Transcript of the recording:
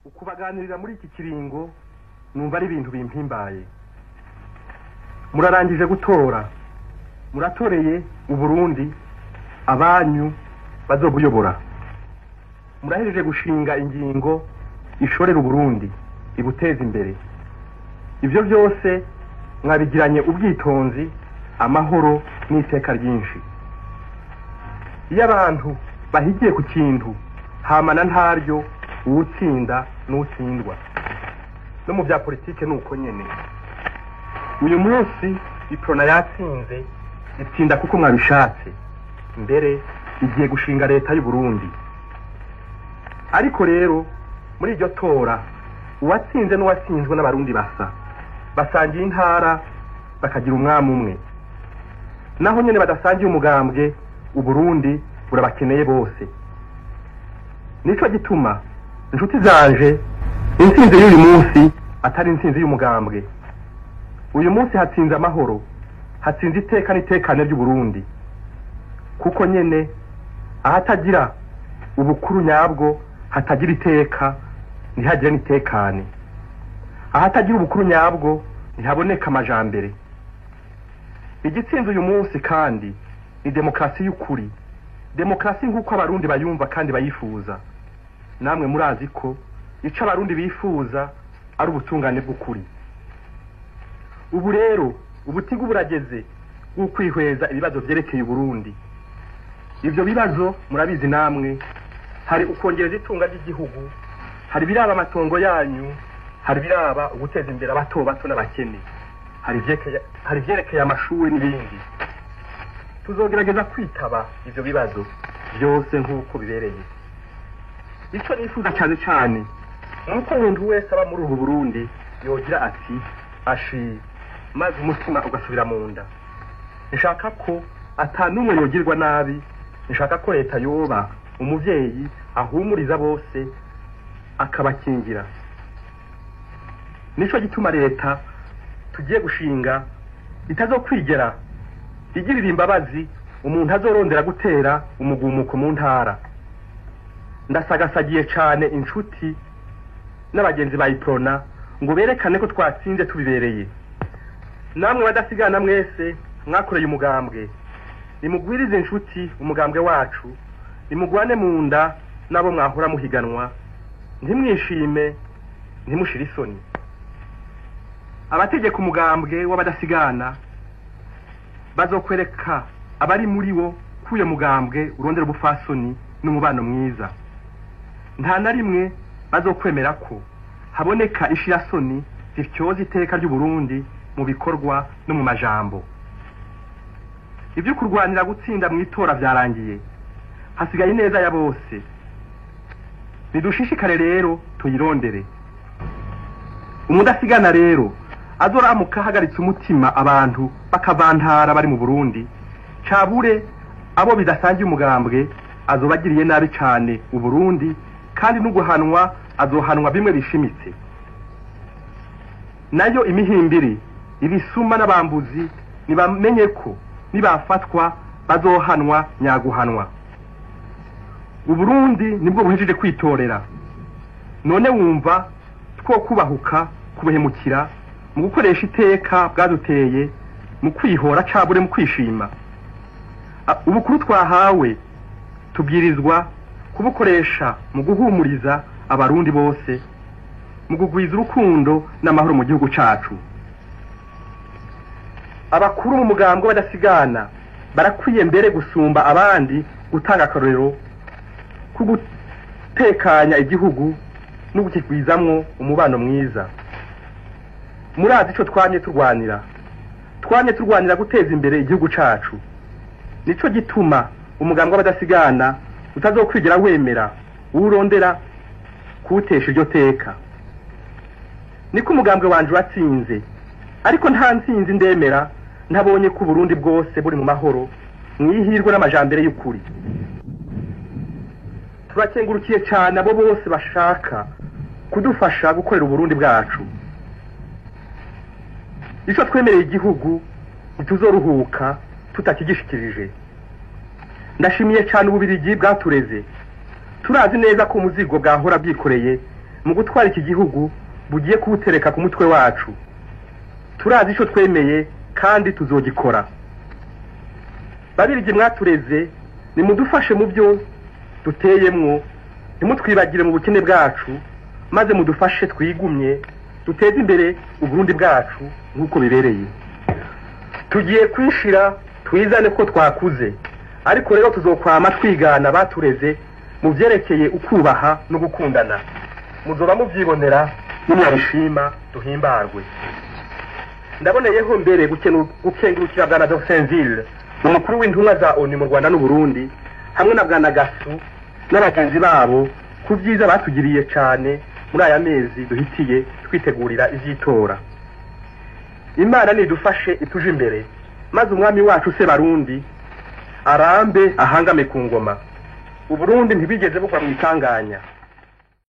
ukubaganirira muri iki kiringo numva ari ibintu bimpimbaye. Murarangije gutora, muratoreye Uburundi abanyu bazobuyobora. Murahejeje gushinga ingingo ishorera Uburundi ibuteza imbere. Ivyo byose mwabigiranye ubwitonzi, amahoro n'iteka ryinshi. Iyo abantu bahigiye ku kintu hamana ntaryo uwutsinda n'utsindwa. No mu bya politike nuko nyene. Uyu munsi iprona yatsinze itsinda kuko mwabishatse. Mbere igiye gushinga leta y'u Burundi. Ariko rero muri iryo tora uwatsinze n'uwatsinzwe n'abarundi basangiye intara bakagira umwami umwe. Naho nyene badasangiye umugambwe Uburundi burabakeneye bose. Nico gituma inshuti zanje intsinzi y'uyu munsi atari intsinzi y'umugambwe. Uyu munsi hatsinze amahoro, hatsinze iteka n'itekane ry'u Burundi. Kuko nyene ahatagira ubukuru nyabwo hatagira iteka ntihagira n'itekane. Ahatagira ubukuru nyabwo ntihaboneka amajambere. Igitsinze uyu munsi kandi ni demokrasi y'ukuri. Demokrasi nk'uko abarundi bayumva kandi bayifuza. Namwe murazi ko ico abarundi bifuza ari ubutungane bw'ukuri. Ubu rero ubutigu burageze ukwihweza ibibazo vyerekeye Burundi. Ivyo bibazo murabizi namwe, hari ukongereza itunga ry'igihugu, hari biraba amatongo yanyu, hari biraba uguteza imbere abato bato n'abakene, hari vyerekeye amashuri n'ibindi. Tuzogerageza kwitaba ivyo bibazo byose nk'uko bibereye. Ico nifuza cyane cyane nuko umuntu wese aba muri ubu Burundi yogira ati ashi, maze umutima ugasubira mu nda. Nshaka ko atanumwe yogirwa nabi, nshaka ko leta yoba umuvyeyi ahumuriza bose akabakingira. Nico gituma leta tugiye gushinga itazokwigera igirira imbabazi umuntu azorondera gutera umugumuko mu ntara. Ndasagasagiye cyane inshuti n'abagenzi bayiprona ngo berekane ko twatsinze tubibereye. Namwe badasigana mwese mwakoreye umugambwe, nimugwirize inshuti umugambwe wacu, nimugwane mu nda nabo mwahora muhiganwa, ntimwishime ntimushire isoni. Abategeka umugambwe w'abadasigana bazokwereka abari muri wo kuyo mugambwe urondera ubufasoni n'umubano mwiza. Nta na rimwe bazokwemera ko haboneka ishirasoni zityoza iteka ry'u Burundi mu bikorwa no mu majambo. Ivyo kurwanira gutsinda mu itora vyarangiye, hasigaye neza ya bose. Nidushishikare rero tuyirondere. Umudasigana rero azoramuka hagaritse umutima abantu bakavantara bari mu Burundi, cabure abo bidasangiye umugambwe azobagiriye nabi cyane u Burundi, kandi n'uguhanwa azohanwa bimwe bishimitse. Nayo imihimbiri, ibisuma n'abambuzi nibamenye ko nibafatwa bazohanwa nyaguhanwa. U Burundi nibwo buhejeje kwitorera. None wumva two kubahuka kubuhemukira mu gukoresha iteka bwaduteye, mu kwihora cabure mu kwishima. Ubukuru twahawe tubwirizwa kubukoresha mu guhumuriza abarundi bose, mu kugwiza urukundo n'amahoro mu gihugu cacu. Abakuru mu mugambwe badasigana barakwiye mbere gusumba abandi gutanga akarorero ku gutekanya igihugu no gukigwizamwo umubano mwiza. Murazi ico twanye turwanira guteza imbere igihugu cacu. Nico gituma umugambwe w'abadasigana utazokwigera wemera urondera kuwutesha iryo teka. Niko umugambwe wanje watsinze, ariko nta ntsinzi ndemera ntabonye ko Burundi bwose buri mu mahoro, mwihirwe n'amajambere y'ukuri. Turakengurukiye cyane abo bose bashaka kudufasha gukorera Burundi bwacu. Ico twemereye igihugu ntituzoruhuka tutakigishikirije. Ndashimiye cyane Ububirigi bwatureze. Turazi neza ko umuzigo bwahora bwikoreye mu gutwara iki gihugu bugiye kuwutereka ku mutwe wacu. Turazi ico twemeye kandi tuzogikora. Babirigi mwatureze, nimudufashe mu byo duteyemwo, ntimutwibagire mu bukene bwacu, maze mudufashe twigumye duteze imbere uburundi bwacu nk'uko bibereye. Tugiye kwishira twizane ko twakuze, ariko rero tuzokwama twigana batureze mu vyerekeye ukubaha no gukundana. Muzoba muvyibonera nimwabishima duhimbarwe. Ndaboneyeho mbere gukengurukira bwana Dorsenville, umukuru w'intumwa za ONU mu Rwanda n'u Burundi, hamwe na bwana Gasu n'abagenzi babo ku byiza batugiriye cyane muri aya mezi duhitiye twitegurira ivy'itora. Imana nidufashe ituje imbere, maze umwami wacu se Barundi arambe ahangame ku ngoma. Uburundi ntibigeze bugwa mu itanganya.